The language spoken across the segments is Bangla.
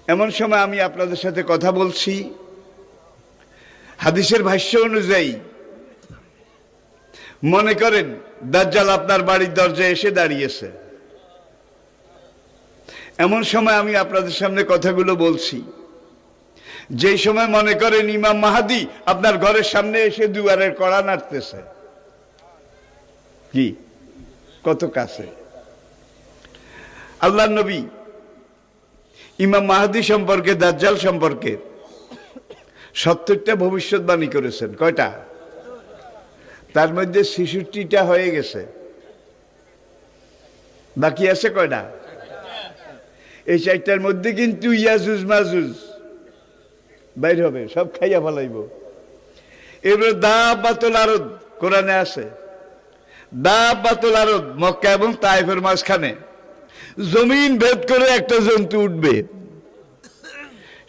এমন সময় আমি আপনাদের সাথে কথা বলছি, হাদিসের ভাষ্য অনুযায়ী মনে করেন দাজ্জাল আপনার বাড়ির দরজায় এসে দাঁড়িয়েছে। এমন সময় আমি আপনাদের সামনে কথাগুলো বলছি, যেই সময় মনে করেন ইমাম মাহাদি আপনার ঘরের সামনে এসে দুয়ারের কড়া নাড়তেছে। কি কত কাছে! আল্লাহর নবী ইমাম মাহাদি সম্পর্কে, দাজ্জাল সম্পর্কে 70টা ভবিষ্যৎবাণী করেছেন। কয়টা? তার মধ্যে 66টা হয়ে গেছে, বাকি আছে কয়টা? এই 4টার মধ্যে কিন্তু ইয়াজুজ মাজুজ বাইর হবে, সব খাইয়া ফেলাইব। এবার দাব্বাতুল আরদ কোরআনে আছে, দাব্বাতুল আরদ মক্কা এবং তায়েফের মাঝখানে জমিন ভেদ করে একটা জন্তু উঠবে।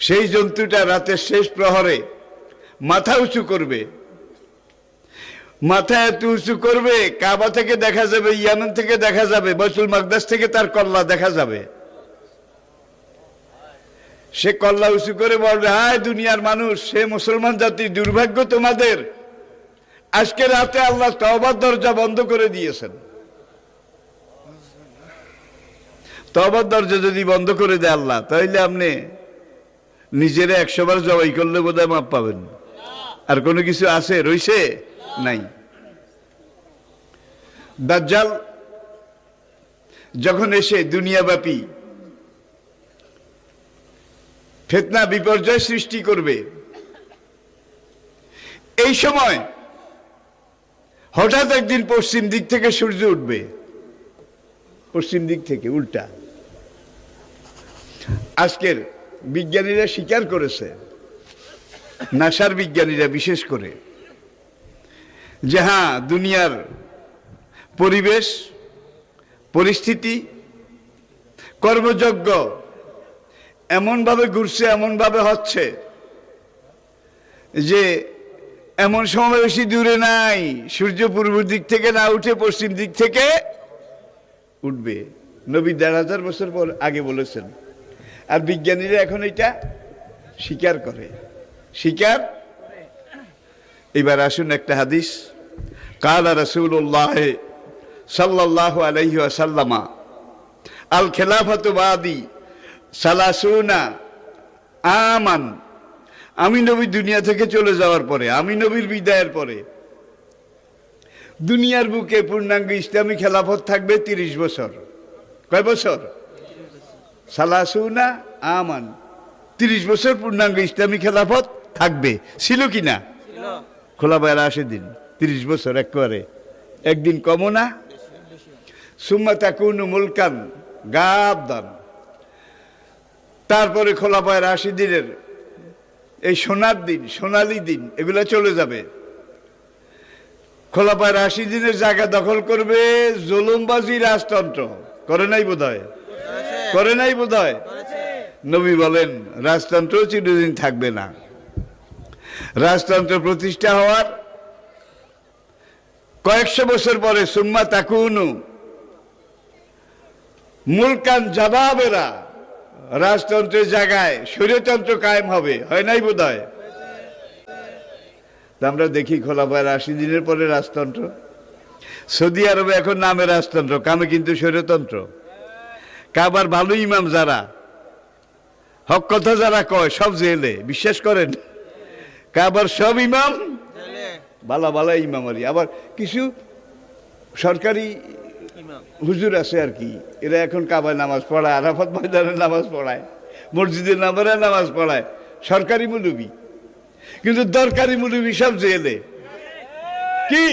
সেই জন্তুটা রাতের শেষ প্রহরে মাথা উঁচু করবে। মাথা এত উঁচু করবে, কাবা থেকে দেখা যাবে, ইয়ামেন থেকে দেখা যাবে, বাইতুল মাকদাস থেকে তার কল্লা দেখা যাবে। সে কল্লা উঁচু করে বলবে, হায় দুনিয়ার মানুষ, সে মুসলমান জাতি, দুর্ভাগ্য তোমাদের, আজকে রাতে আল্লাহ তওবার দরজা বন্ধ করে দিয়েছেন। তওবার দরজা যদি বন্ধ করে দেয় আল্লাহ, তাহলে আপনি নিজেরা 100 বার জবাই করলে বোধহয় মাপ পাবেন। আর কোনো কিছু আছে রইছে? নাই। দাজ্জাল যখন এসে দুনিয়াব্যাপী ফিতনা বিপর্যয় সৃষ্টি করবে, এই সময় হঠাৎ একদিন পশ্চিম দিক থেকে সূর্য উঠবে। পশ্চিম দিক থেকে উল্টা। আজকের বিজ্ঞানীরা স্বীকার করেছে, নাসার বিজ্ঞানীরা বিশেষ করে, যে হ্যাঁ, দুনিয়ার পরিবেশ পরিস্থিতি কর্মযজ্ঞ এমনভাবে ঘুরছে, এমনভাবে হচ্ছে যে এমন সময় বেশি দূরে নাই, সূর্য পূর্ব দিক থেকে না উঠে পশ্চিম দিক থেকে উঠবে। নবী 1500 বছর পর আগে বলেছেন, আর বিজ্ঞানীরা এখন এটা স্বীকার করে। স্বীকার। এবার আসুন একটা হাদিস। কালা রাসূলুল্লাহ সাল্লাল্লাহু আলাইহি ওয়াসাল্লাম, আল খেলাফাতু বাদি সালাসুনা আমান। আমি নবী দুনিয়া থেকে চলে যাওয়ার পরে, আমি নবীর বিদায়ের পরে দুনিয়ার বুকে পূর্ণাঙ্গ ইসলামী খেলাফত থাকবে 30 বছর। কয় বছর? সালাসুনা আমান, 30 বছর পূর্ণাঙ্গ ইসলামী খেলাফত থাকবে। ছিল কি না? খোলাফায়ে রাশিদিন 30 বছর, একবারে একদিন কমও না। সুম্মা তাকুনু মুলকান গাবদান, তারপরে খোলাফায়ে রাশিদিনের এই সোনার দিন, সোনালী দিন, এগুলা চলে যাবে। খোলাফায়ে রাশিদিনের জায়গা দখল করবে জুলুমবাজি রাজতন্ত্র। করে নাই বোধহয়? করে নাই বোধহয়? নবী বলেন রাজতন্ত্র চিরদিন থাকবে না। রাজতন্ত্র প্রতিষ্ঠা হওয়ার কয়েকশো বছর পরে সুম্মা তাকুনু মুলকান জাবাবেরা, রাজতন্ত্রের জায়গায় স্বৈরতন্ত্র কায়েম হবে। হয় নাই বোধহয়? আমরা দেখি খোলাফায়ে রাশিদিনের পরে রাজতন্ত্র। সৌদি আরবে এখন নামে রাজতন্ত্র, কামে কিন্তু স্বৈরতন্ত্র। কাবার ভালো ইমাম যারা, হক কথা যারা কয়, সব জেলে। বিশ্বাস করেন? কাবার সব ইমাম ভালো ভালো ইমামারি। আবার কিছু সরকারি হুজুর আছে আর কি, এরা এখন কাবায় নামাজ পড়ায়, আরাফাত ময়দানে নামাজ পড়ায়, মসজিদের নামারে নামাজ পড়ায়, সরকারি মুলুবি। কিন্তু দরকারি মুলুবি সব জেলে। কি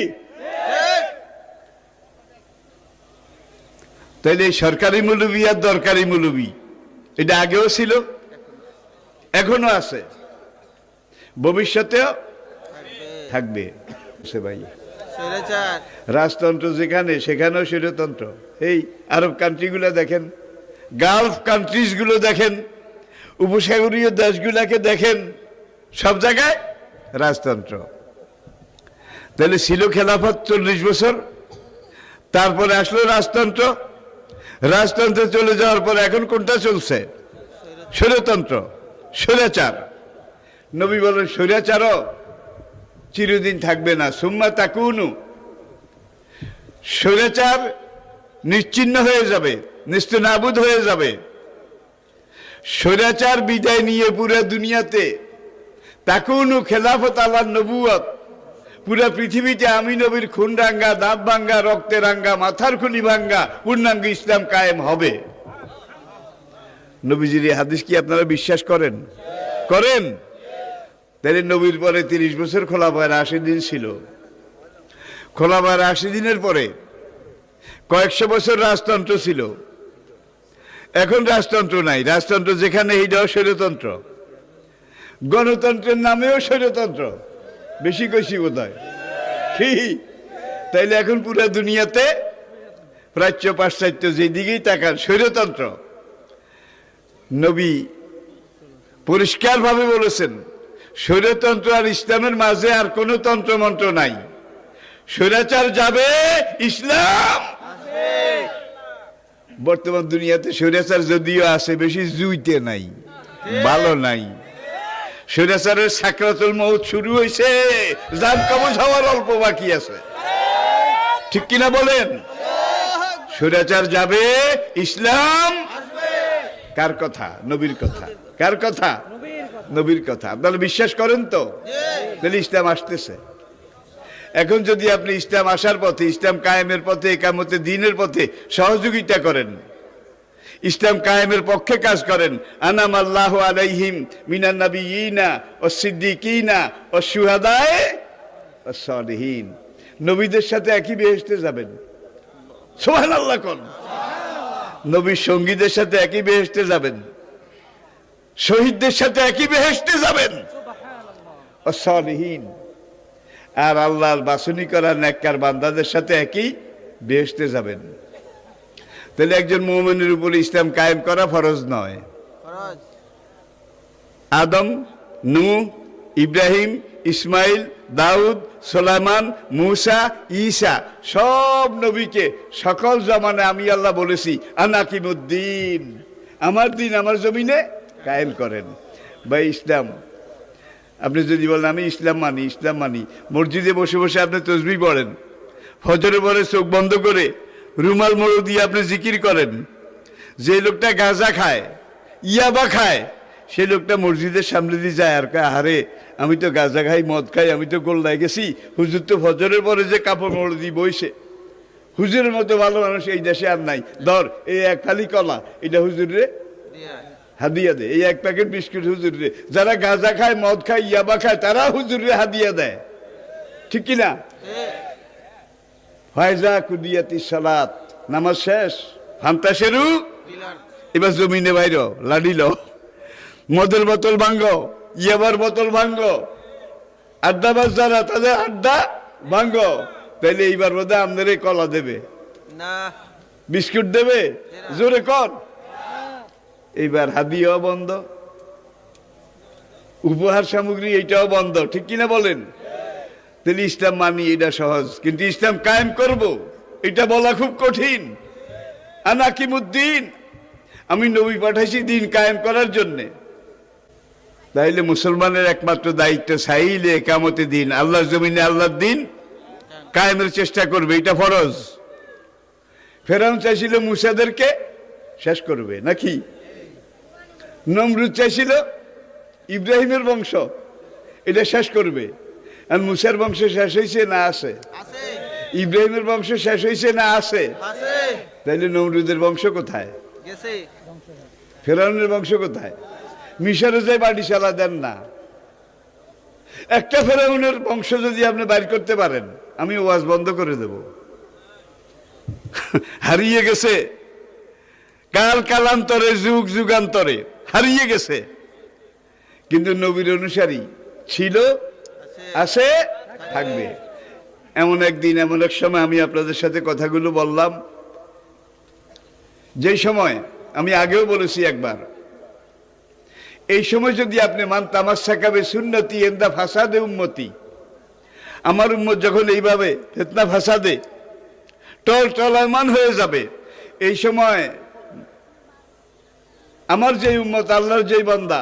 তাইলে এই সরকারি মুলুবি আর দরকারি মুলুবি, এটা আগেও ছিল, এখনো আছে, ভবিষ্যতেও থাকবে। ভাই, রাজতন্ত্র যেখানে, সেখানেও স্বৈরতন্ত্র। এই আরব কান্ট্রিগুলো দেখেন, গালফ কান্ট্রিজ গুলো দেখেন, উপসাগরীয় দেশগুলাকে দেখেন, সব জায়গায় রাজতন্ত্র। তাহলে ছিল খেলাফত 40 বছর, তারপরে আসলো রাজতন্ত্র। রাজতন্ত্রে চলে যাওয়ার পর এখন কোনটা চলছে? স্বৈরতন্ত্র, স্বৈরাচার। নবী বলেন স্বৈরাচারও চিরদিন থাকবে না, সুম্মা তাকুনু, স্বৈরাচার নিশ্চিহ্ন হয়ে যাবে, নিস্তেনাবুদ হয়ে যাবে। স্বৈরাচার বিদায় নিয়ে পুরো দুনিয়াতে তাকুনু খেলাফত আলা নবুয়ত, পুরা পৃথিবীতে আমি নবীর খুন রাঙ্গা, দাঁত ভাঙ্গা, রক্তে রাঙ্গা, মাথার খুনি ভাঙ্গা পূর্ণাঙ্গ ইসলাম কায়েম হবে। নবীজির এই হাদিস কি আপনারা বিশ্বাস করেন? করেন? তাহলে নবীর পরে 30 বছর খোলাফায়ে রাশিদিন ছিল। খোলাফায়ে রাশিদিনের পরে কয়েকশো বছর রাজতন্ত্র ছিল। এখন রাজতন্ত্র নাই, রাজতন্ত্র যেখানে এইটাও স্বৈরতন্ত্র। গণতন্ত্রের নামেও স্বৈরতন্ত্র, বেশি কইছি বোধ হয় কি? তাইলে এখন পুরো দুনিয়াতে প্রাচ্য পাশ্চাত্য যেদিকেই তাকান স্বৈরতন্ত্র। নবী পরিষ্কারভাবে বলেছেন স্বৈরতন্ত্র আর ইসলামের মাঝে আর কোনো তন্ত্রমন্ত্র নাই। স্বৈরাচার যাবে, ইসলাম। বর্তমান দুনিয়াতে স্বৈরাচার যদিও আছে, বেশি জুইতে নাই, ভালো নাই। স্বৈরাচারের সাকরাতুল মউত শুরু হয়েছে, জান কবজ হওয়ার অল্প বাকি আছে। ঠিক কিনা বলেন? স্বৈরাচার যাবে, ইসলাম। কার কথা? নবীর কথা। কার কথা? নবীর কথা। আপনারা বিশ্বাস করেন তো? তাহলে ইসলাম আসতেছে। এখন যদি আপনি ইসলাম আসার পথে, ইসলাম কায়েমের পথে, একামতে দ্বীনের পথে সহযোগিতা করেন, ইসলাম কায়েমের পক্ষে কাজ করেন, আনাম আল্লাহু আলাইহিম মিনান নাবিয়িনা ওয়াস সিদ্দিকিনা ওয়াস শুহাদায়ে ওয়াস সালিহিন, নবীদের সাথে একই বেহেশতে যাবেন। সুবহানাল্লাহ কোন? নবীর সঙ্গীদের সাথে একই বেহেশতে যাবেন, শহীদদের সাথে একই বেহেশতে যাবেন। ওয়াস সালিহিন, আর আল্লাহর বাছনি করা নেককার বান্দাদের সাথে একই বেহেশতে যাবেন। তাহলে একজন মুমিনের উপর ইসলাম কায়েম করা ফরজ নয়? আদম, নূহ, ইব্রাহিম, ইসমাইল, দাউদ, সুলাইমান, মূসা, ঈসা সব নবীকে সকল জামানে আমি আল্লাহ বলেছি আনাকিমুদ্দিন, আমার দিন আমার জমিনে কায়েম করেন। ভাই ইসলাম, আপনি যদি বলেন আমি ইসলাম মানি, ইসলাম মানি, মসজিদে বসে বসে আপনি তসবিহ পড়েন, ফজরে পরে চোখ বন্ধ করে রুমাল মোড় দিয়ে আপনি জিকির করেন, যে লোকটা গাঁজা খায়, ইয়াবা খায়, সেই লোকটা মসজিদের সামনে দিয়ে যায় আর কয় আরে আমি তো গাঁজা খাই, মদ খাই, আমি তো গোল্লায় গেছি, হুজুর তো ফজরের পরে যে কাপড় মোড় দিয়ে বইছে, হুজুরের মতো ভালো মানুষ এই দেশে আর নাই, ধর এই এক খালি কলা, এটা হুজুরে হাদিয়া দেয়, এই এক প্যাকেট বিস্কুট হুজুরে। যারা গাঁজা খায়, মদ খায়, ইয়াবা খায়, তারা হুজুরে হাদিয়া দেয়। ঠিক কিনা? ফায়জা কুদিয়াতি সালাত, নামাজ শেষ, ফান্তাশেরু, এবার জমিনে বাইর লাডিল, মদের বোতল ভাঙ্গ, ইয়াবার বোতল ভাঙ্গ, আড্ডাবাজ যারা তাদের আড্ডা ভাঙ্গ। তাইলে এইবার বোধ হয় আমাদের কলা দেবে না, বিস্কুট দেবে, জোরে কর। এইবার হাদিয়াও বন্ধ, উপহার সামগ্রী এইটাও বন্ধ। ঠিক কিনা বলেন? তাহলে ইসলাম মানি, এটা সহজ, কিন্তু ইসলাম কায়েম করব এটা বলা খুব কঠিন। আনাকিমুদ্দিন, আমি নবী পাঠাইছি দিন কায়েম করার জন্যে। তাইলে মুসলমানের একমাত্র দায়িত্ব সাইলে একামতে দিন, আল্লাহর জমিনে আল্লাহর দিন কায়েমের চেষ্টা করবে, এটা ফরজ। ফেরাউন চাইছিল মুসাদেরকে শেষ করবে নাকি? নমরুদ চাইছিল ইব্রাহিমের বংশ এটা শেষ করবে। আর মুসার বংশ শেষ হয়েছে না আছে? ইব্রাহিমের বংশ শেষ হয়েছে না আছে? তাইলে নমরুদের বংশ কোথায়? ফেরাউনের বংশ কোথায়? মিশরে যাই বাড়ি চালা দেন না। একটা ফেরাউনের বংশ যদি আপনি বাইর করতে পারেন, আমি ওয়াজ বন্ধ করে দেব। হারিয়ে গেছে কাল কালান্তরে, যুগ যুগান্তরে হারিয়ে গেছে, কিন্তু নবীর অনুসারী ছিল, আছে, থাকবে। এমন একদিন, এমন এক সময় আমি আপনাদের সাথে কথাগুলো বললাম, যেই সময় আমি আগেও বলেছি একবার, এই সময় যদি আপনি মান তামাশাকাবে সুন্নতি ইনদা ফাসাদে উম্মতি, আমার উম্মত যখন এইভাবে ফিতনা ফাসাদে টলমান হয়ে যাবে, এই সময় আমার যে উম্মত, আল্লাহর যে বান্দা,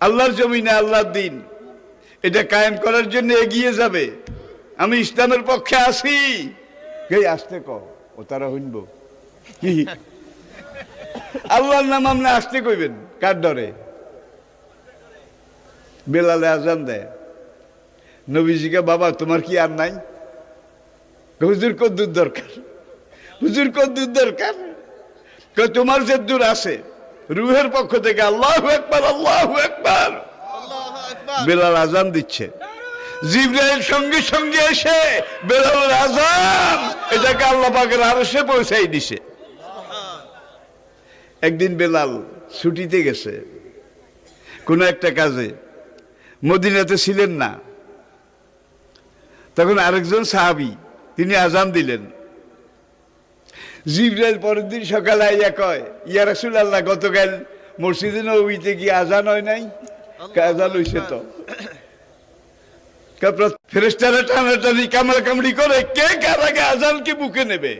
আল্লাহর জমিনে আল্লাহর দিন এটা কায়েম করার জন্য এগিয়ে যাবে। আমি ইসলামের পক্ষে আছি, কে আসতে ও তারা হইনব কি আল্লাহর নাম আপনি আসতে কইবেন কার ডরে? বেলালে আজান দেয়, নবীজিকে বাবা তোমার কি আর নাই? হুজুর কদ্দুর দরকার, হুজুর কদ্দুর দরকার? তোমার যে দূর আছে রুহের পক্ষ থেকে আল্লাহু আকবার, আল্লাহু আকবার। বেলাল আজান দিচ্ছে, জিবরাইল সঙ্গে সঙ্গে এসে বেলালের আজান এটাকে আল্লাহ পাকের আরশে পৌঁছাই দিছে। একদিন বেলাল ছুটিতে গেছে কোন একটা কাজে, মদিনাতে ছিলেন না। তখন আরেকজন সাহাবী তিনি আজান দিলেন। জিবরাইল পরের দিন সকালে আইয়া কয়, ইয়া রাসূলুল্লাহ, গতকাল মসজিদে নববীতে কি আজান হয় নাই? আজান হইছে তো। ফেরেশতারা টানাটানি কামড়াকামড়ি করে কে কার আগে আজানকে বুকে নেবে।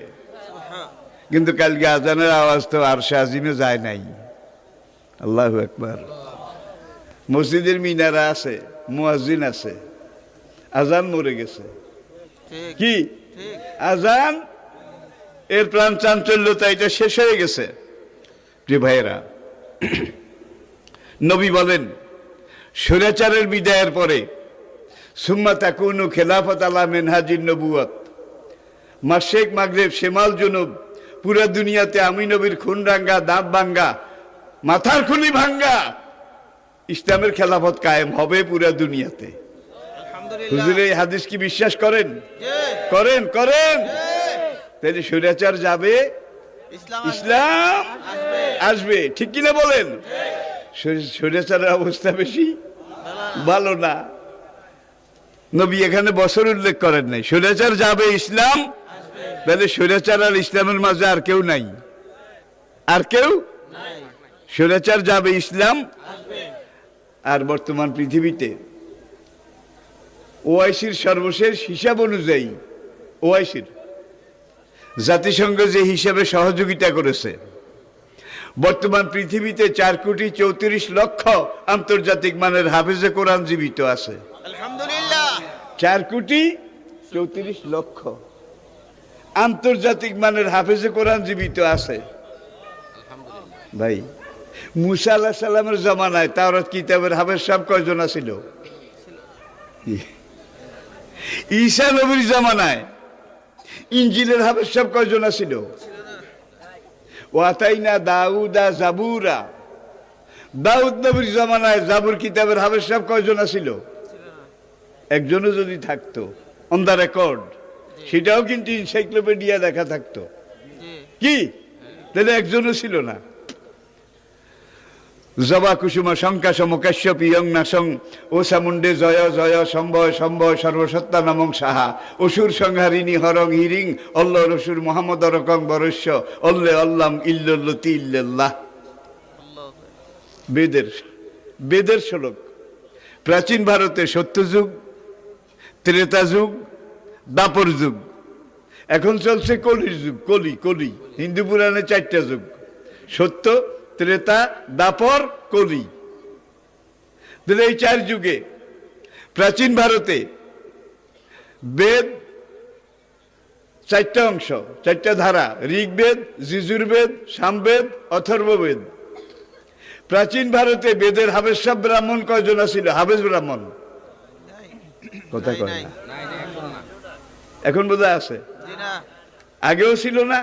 কিন্তু কালকে আজানের আওয়াজ তো আরশে আজিমে যায় নাই। আল্লাহু আকবার। মসজিদের মিনারা আছে, মুয়াজ্জিন আছে, আজান মরে গেছে। কি আজান এর প্রাণ চাঞ্চল্যতা এটা শেষ হয়ে গেছে। প্রিয় ভাইয়েরা, নবী বলেন স্বৈরাচারের বিদায়ের পরে সুম্মা তাকুনু খেলাফত আলা মিনহাজিন নবুয়ত, মাশরিক মাগরিব শিমাল জুনুব, পুরা দুনিয়াতে আমি নবীর খুন রাঙ্গা, দাঁত ভাঙ্গা, মাথার খুলি ভাঙ্গা ইসলামের খেলাফত কায়েম হবে পুরা দুনিয়াতে। হুজুর এই হাদিস কি বিশ্বাস করেন? করেন করেন। তাহলে স্বৈরাচার যাবে, ইসলাম আসবে, ঠিক কিনা বলেন? স্বৈরাচারের অবস্থা বেশি ভালো না। নবী এখানে বছর উল্লেখ করেন নাই, স্বৈরাচার যাবে, ইসলাম। তাহলে স্বৈরাচার আর ইসলামের মাঝে আর কেউ নাই, আর কেউ। স্বৈরাচার যাবে, ইসলাম। আর বর্তমান পৃথিবীতে ওআইসির সর্বশেষ হিসাব অনুযায়ী, ওআইসির জাতিসংঘ যে হিসাবে সহযোগিতা করেছে, বর্তমান পৃথিবীতে 4,34,00,000 আন্তর্জাতিক মানের হাফেজে কোরআন জীবিত আছে। আলহামদুলিল্লাহ। 4,34,00,000 আন্তর্জাতিক মানের হাফেজে কোরআন জীবিত আছে। ভাই, মুসা আলাইহিস সালামের জামানায় তাওরাত কিতাবের হাফেজ সাহেব কয়জন ছিল? ঈসা নবীর জামানায় ইনজিলের হাফেজ সাহেব কয়জন ছিল? ওয়াতাইনা দাউদা জাবুরা, দাউদ নবীর জামানায় জাবুর কিতাবের হাফেজ সাহেব কয়জন ছিল? একজনও যদি থাকতো অন দ্য রেকর্ড, সেটাও কিন্তু এনসাইক্লোপিডিয়া লেখা থাকতো। কি তাহলে একজনও ছিল না। জবা কুসুমা শঙ্কা সম কাশ্যপী নাসং ও সামুন্ডে জয় জয় সম্ভয় সম্ভয় সর্বসত্তা নামং সাহা অসুর সংহারিণী হরং হিরিং অল্ল রসুর মোহাম্মদ রকং বরস্য অল্লে অল্লাম ইল্লতি ইল্লাল্লাহ। বেদের শ্লোক। প্রাচীন ভারতে সত্যযুগ, ত্রেতা যুগ, দাপর যুগ, এখন চলছে কলির যুগ। কলি কলি হিন্দু পুরাণে 4টা যুগ: সত্য, ত্রেতা, দাপর, কলি। এই 4 যুগে প্রাচীন ভারতে বেদ 4টা অংশ, 4টা ধারা: ঋগ্বেদ, যজুর্বেদ, সামবেদ, অথর্ববেদ। প্রাচীন ভারতে বেদের হাফেজ সাহেব ব্রাহ্মণ কয়জন ছিল? হাফেজ ব্রাহ্মণ কথা কয় না, এখন বোধহয় আছে, আগেও ছিল না,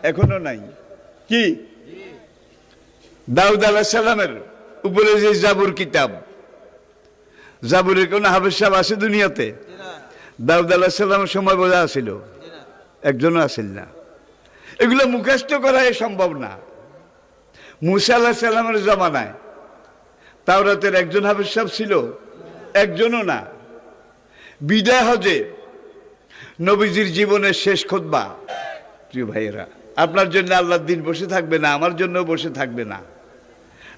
এখনো নাই। কি দাউদ আলাইহিস সালামের উপরে যে জাবুর কিতাব, জাবুরের কোন হাফেজ সাহেব আছে দুনিয়াতে? দাউদ আলাইহিস সালামের সময় বোঝা ছিল, একজনও আসিল না। এগুলো মুখস্থ করা সম্ভব না। মুসা আলাইহিস সালামের জামানায় তাওরাতের একজন হাফেজ সাহেব ছিল, একজনও না। বিদায় হজে নবীজির জীবনের শেষ খুতবা। প্রিয় ভাইয়েরা, আপনার জন্য আল্লাহর দিন বসে থাকবে না, আমার জন্য বসে থাকবে না।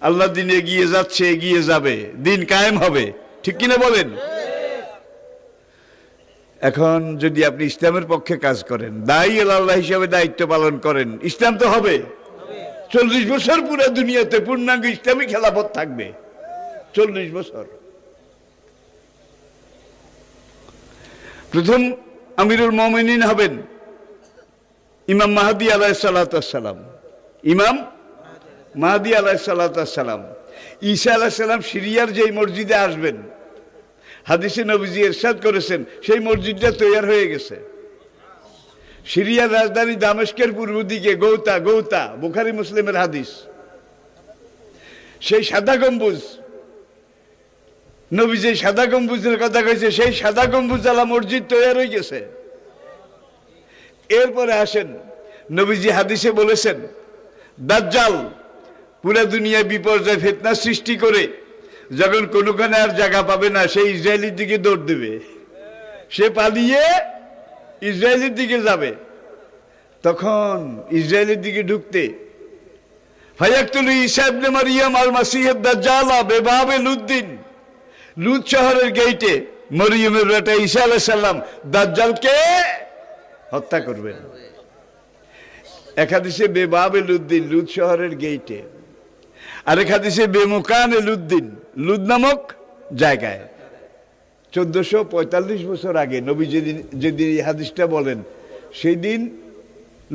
আল্লাহর দিন এগিয়ে যাচ্ছে, এগিয়ে যাবে, দিন কায়েম হবে, ঠিক কিনা বলেন? এখন যদি আপনি ইসলামের পক্ষে কাজ করেন, দায়ী আল্লাহ হিসাবে দায়িত্ব পালন করেন, ইসলাম তো হবে। 40 বছর পুরো দুনিয়াতে পূর্ণাঙ্গ ইসলামী খেলাফত থাকবে, 40 বছর। প্রথম আমিরুল মুমিনিন হবেন ইমাম মাহদী আলাইহিস সালাতু ওয়াস সালাম। ইমাম মাহদী আলাইহিস সালাতু ওয়াস সালাম। ঈসা আলাইহিস সালাম সিরিয়ার যেই মসজিদে আসবেন, হাদিসে নবীজি ইরশাদ করেছেন সেই মসজিদটা তৈরি হয়ে গেছে। সিরিয়ার রাজধানী দামেস্কের পূর্ব দিকে গৌতা, বুখারী মুসলিমের হাদিস। সেই সাদা গম্বুজ, নবী যে সাদা গম্বুজের কথা কইছে, সেই সাদা গম্বুজ আলা মসজিদ তৈরি হয়ে গেছে। এরপরে আসেন, নবীজি হাদিসে বলেছেন দাজ্জাল পুরা দুনিয়ায় বিপর্যয় ফিতনা সৃষ্টি করে যখন কোনোখানে আর জায়গা পাবে না, সে ইসরায়েলের দিকে দৌড় দেবে, সে পালিয়ে ইসরায়েলের দিকে যাবে। তখন ইসরায়েলের দিকে ঢুকতে ফায়াকতুলু ঈসা ইবনে মারইয়াম আল মাসীহুদ দাজ্জাল বিবাবে লুদ্দিন, লুদ শহরের গেটে মরিয়মের বেটা ঈসা আলাইহিস সালাম দাজ্জালকে হত্যা করবেন। এক হাদিসে বেবাবে লুদ্দিন, লুদ শহরের গেটে, আর এক হাদিসে বেমুকানে লুদ্দিন, লুদ নামক জায়গায়। 1445 বছর আগে নবী যেদিন এই হাদিসটা বলেন, সেই দিন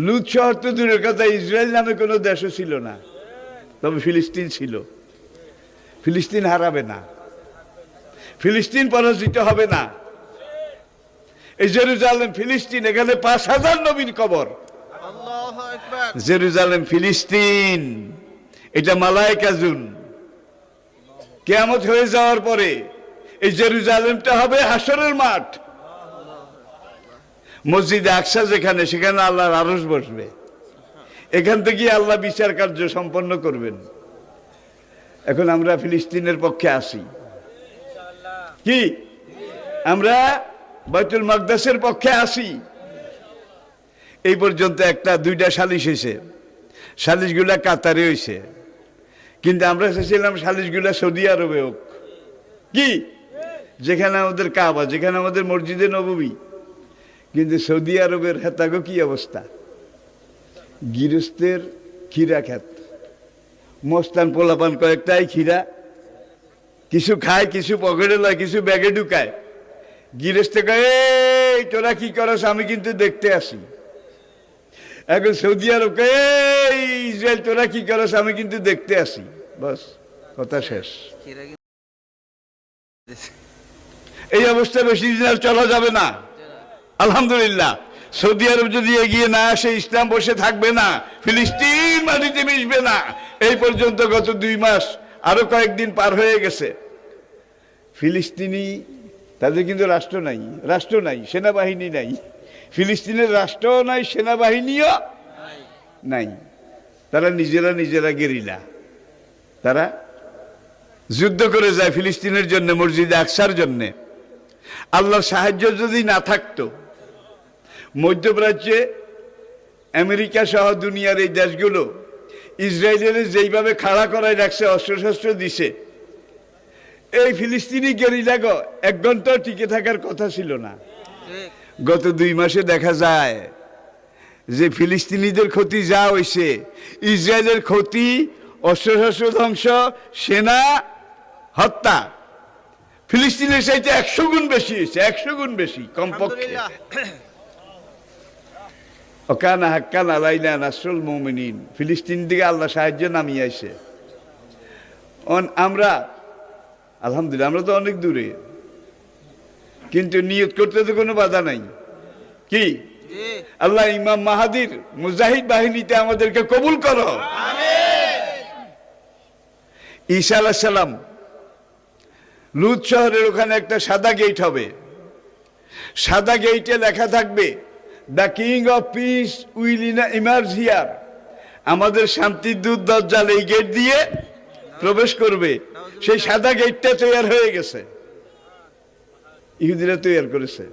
লুদ শহর তো দূরের কথা, ইসরায়েল নামে কোনো দেশও ছিল না, তবে ফিলিস্তিন ছিল। ফিলিস্তিন হারাবে না, ফিলিস্তিন পরাজিত হবে না। এই জেরুজালেম ফিলিস্তিন, এখানে 5000 নবীর কবর। আল্লাহু আকবার। জেরুজালেম ফিলিস্তিন, এটা মালায়েকাজুন। কিয়ামত হয়ে যাওয়ার পরে এই জেরুজালেমটা হবে হাসরের মাঠ। মসজিদে আকসা যেখানে, সেখানে আল্লাহর আরশ বসবে, এখান থেকে আল্লাহ বিচার কার্য সম্পন্ন করবেন। এখন আমরা ফিলিস্তিনের পক্ষে আসি কি? আমরা বাইতুল মাকদাসের পক্ষে আসি। এই পর্যন্ত 1-2টা সালিশ হয়েছে, সালিশগুলা কাতারে হয়েছে, কিন্তু আমরা চেয়েছিলাম সালিশগুলা সৌদি আরবে হোক। কি? যেখানে আমাদের কাবা, যেখানে আমাদের মসজিদে নববী। কিন্তু সৌদি আরবের হেতাগো কি অবস্থা, গৃহস্থের খিরা খেত, মস্তান পোলাপান কয়েকটাই খিরা, কিছু খায়, কিছু পকেটে লয়, কিছু ব্যাগে ঢুকায়। গৃহস্থে কয়, এই তোরা কি করস, আমি কিন্তু দেখতে আসি। এখন সৌদি আরব কয়, এই ইসরায়েল তোরা কি করস, আমি কিন্তু দেখতে আসি। বাস, কথা শেষ। এই অবস্থা বেশি দিন আর চলা যাবে না। আলহামদুলিল্লাহ, সৌদি আরব যদি এগিয়ে না আসে, ইসলাম বসে থাকবে না, ফিলিস্তিন মাটিতে মিশবে না। এই পর্যন্ত গত 2 মাস, আরো কয়েকদিন পার হয়ে গেছে। ফিলিস্তিনি, তাদের কিন্তু রাষ্ট্র নাই, সেনাবাহিনী নাই। ফিলিস্তিনের রাষ্ট্রও নাই, সেনাবাহিনীও নাই। তারা নিজেরা গেরিলা, তারা যুদ্ধ করে যায় ফিলিস্তিনের জন্য, মসজিদে আকসার জন্য। আল্লাহর সাহায্য যদি না থাকতো, মধ্যপ্রাচ্যে আমেরিকা সহ দুনিয়ার এই দেশগুলো ইসরায়েলের যেইভাবে খাড়া করায় রাখছে, অস্ত্রশস্ত্র দিছে, এই ফিলিস্তিনি গেরিলাগো 1 ঘন্টাও টিকে থাকার কথা ছিল না। গত 2 মাসে দেখা যায় যে ফিলিস্তিনিদের ক্ষতি যা হয়েছে, ইসরায়েলের ক্ষতি, অস্ত্রশস্ত্র ধ্বংস, সেনা হত্যা, ফিলিস্তিনের চাইতে 100 গুণ বেশি হয়েছে, 100 গুণ বেশি কমপক্ষে। ওকানা হাক্কান আলাইনা নাসরুল মুমিনিন, ফিলিস্তিন থেকে আল্লাহ সাহায্য নামিয়ে আসে। আমরা আলহামদুলিল্লাহ, আমরা তো অনেক দূরে, কিন্তু নিয়ত করতে তো কোনো বাধা নাই। কি? আল্লাহ ইমাম মাহাদির মুজাহিদ বাহিনীতে আমাদেরকে কবুল করো। ঈসা আলাইহিস সালাম লুদ শহরের ওখানে একটা সাদা গেট হবে, সাদা গেটে লেখা থাকবে, the king of piece will emerge here. আমাদের শান্তির দূত দাজ্জাল এই গেট দিয়ে প্রবেশ করবে। সেই সাদা গেটটা তৈরি হয়ে গেছে, ইহুদিরা তৈরি করেছে।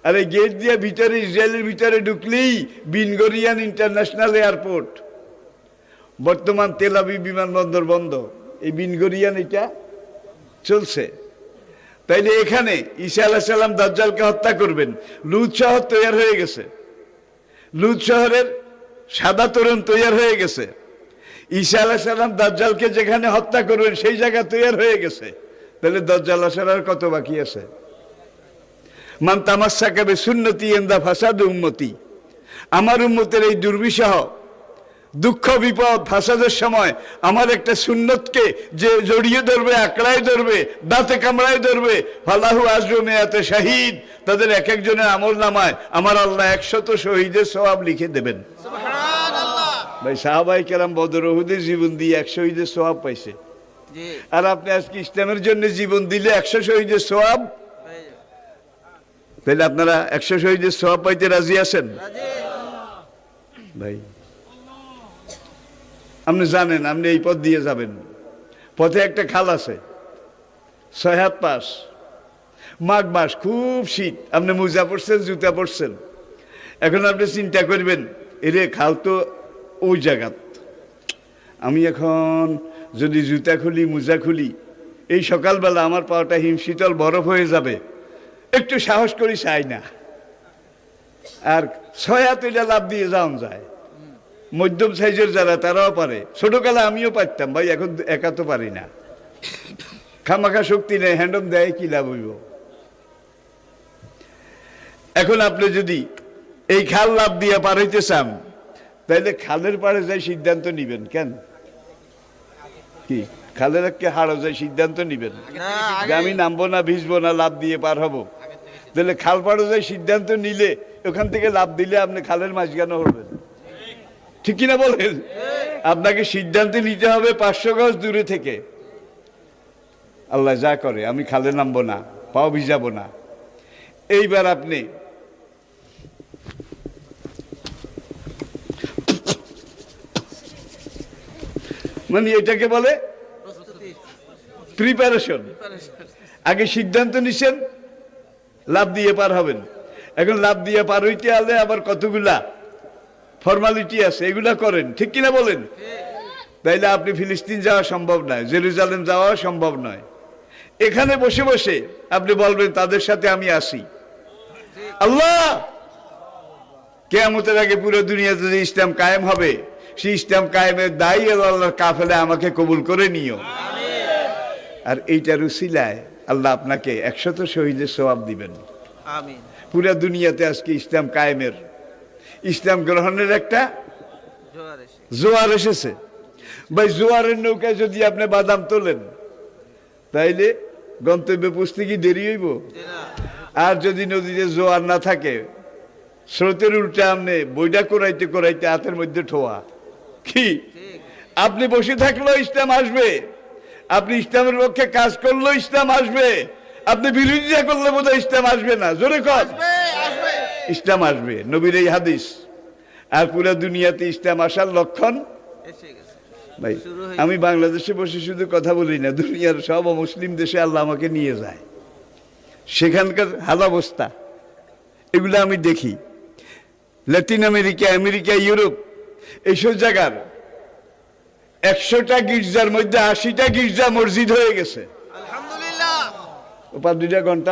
আর এই গেট দিয়ে ভিতরে, ইসরায়েলের ভিতরে ঢুকলেই বিন গরিয়ান ইন্টারন্যাশনাল এয়ারপোর্ট। বর্তমান তেল আবিব বিমানবন্দর বন্ধ, এই বিন গরিয়ান এটা চলছে। তাইলে এখানে ঈসা আলাইহিস সালাম দাজ্জালকে হত্যা করবেন। লুদ শহর তৈরি হয়ে গেছে, লুদ শহরের সাদা তোরণ তৈরি হয়ে গেছে। ঈসা আলাইহিস সালাম দাজ্জালকে যেখানে হত্যা করবেন সেই জায়গা তৈরি হয়ে গেছে, তাহলে দাজ্জাল আসার আর কত বাকি আছে? মান তামাসসাকা বিসুন্নতি ইনদা ফাসাদ উম্মতি, আমার উম্মতের এই দুর্বিষহ দুঃখ বিপদ ফাসাদের সময় আমার একটা সুন্নতকে যে জড়িয়ে ধরবে, আঁকড়ায় ধরবে, দাঁতে কামড়ায় ধরবে, ফালাহু আজরু মিয়াতে শাহিদ, তাদের এক একজনের আমল নামায় আমার আল্লাহ 100 শহীদের সওয়াব লিখে দেবেন। সুবহানাল্লাহ। ভাই সাহাবাই কেরাম বদর উহুদের জীবন দিয়ে 100 শহীদের সওয়াব পাইছে, জি আর আপনি আজকে ইসলামের জন্য জীবন দিলে 100 শহীদের সওয়াব, তাহলে আপনারা 100 শহীদের সওয়াব পাইতে রাজি আছেন? রাজি। ভাই আপনি জানেন আপনি এই পথ দিয়ে যাবেন, পথে একটা খাল আছে, 6 হাত পাশ, মাঘ মাস, খুব শীত, আপনি মোজা পরছেন, জুতা পরছেন, এখন আপনি চিন্তা করবেন এরে খাল তো ওই জায়গাত, আমি এখন যদি জুতা খুলি, মোজা খুলি, এই সকালবেলা আমার পাওয়াটা হিমশীতল বরফ হয়ে যাবে, একটু সাহস করি চাই না, আর 6 হাত এটা লাভ দিয়ে যাওয়া যায়। মধ্যম সাইজের যারা তারাও পারে, ছোটকালে আমিও পারতাম ভাই, এখন একা তো পারি না, খামাখা শক্তি নেই, হ্যান্ডম দেয় কি লাভ হইব। এখন আপনি যদি এই খাল লাভ দিয়ে পার হইতে চান, তাইলে খালের পাড়ে যাই সিদ্ধান্ত নিবেন কেন? কি খালের একটা হাড়ও যাই সিদ্ধান্ত নিবেন না, যে আমি নামবো না, ভিজবো না, লাভ দিয়ে পার হব, তাহলে খাল পাড়ে যাই সিদ্ধান্ত নিলে ওখান থেকে লাভ দিলে আপনি খালের মাঝখানে হবেন, ঠিক কিনা বলেন? আপনাকে সিদ্ধান্ত নিতে হবে 500 গজ দূরে থেকে, আল্লাহ যা করে আমি খালে নামবো না, পাও ভিজাবো না। এইবার আপনি মানে এটাকে বলে প্রস্তুতি। প্রিপারেশন। আগে সিদ্ধান্ত নিছেন লাভ দিয়ে পার হবেন, এখন লাভ দিয়ে পার হইতে হলে আবার কতগুলা ফর্মালিটি আছে, এগুলা করেন, ঠিক কিনা বলেন? তাইলে আপনি ফিলিস্তিন যাওয়া সম্ভব নয়, জেরুজালেম যাওয়া সম্ভব নয়। এখানে বসে বসে আপনি বলবেন তাদের সাথে আমি আসি, আল্লাহ কিয়ামতের আগে পুরো দুনিয়াতে যে ইসলাম কায়েম হবে, সেই ইসলাম কায়েমের দায়ী আল্লাহর কাফেলা আমাকে কবুল করে নিও, আর এইটার উসিলায় আল্লাহ আপনাকে 100 শহীদের সওয়াব দিবেন। আমিন। পুরা দুনিয়াতে আজকে ইসলাম কায়েমের, ইসলাম গ্রহণের একটা জোয়ার এসে। জোয়ার এসেছে। ভাই জোয়ারের নৌকায় যদি আপনি বাদাম তোলেন, তাইলে গন্তব্যে পৌঁছতে কি দেরি হইব? জি না। আর যদি নদীতে জোয়ার না থাকে, স্রোতের উল্টা আপনি বইটা করাইতে করাইতে হাতের মধ্যে ঠোয়া, কি ঠিক। আপনি বসে থাকলেও ইসলাম আসবে, আপনি ইসলামের পক্ষে কাজ করলেও ইসলাম আসবে, আপনি বিরোধিতা করলে বোধহয় ইসলাম আসবে না, জোরে কর আসবে, আসবে। ইসলাম আসবে, নবীর এই হাদিস। আর পুরো দুনিয়াতে ইসলাম আসার লক্ষণ এসে গেছে। ভাই, শুরু হয়েছে। আমি বাংলাদেশে বসে শুধু কথা বলি না, দুনিয়ার সব মুসলিম দেশে আল্লাহ আমাকে নিয়ে যায়, সেখানকার হাল অবস্থা এগুলো আমি দেখি। লাতিন আমেরিকা, আমেরিকা, ইউরোপ, এইসব জায়গার 100টা গির্জার মধ্যে 80টা গির্জা মসজিদ হয়ে গেছে। আলহামদুলিল্লাহ। ও 5-2 ঘন্টা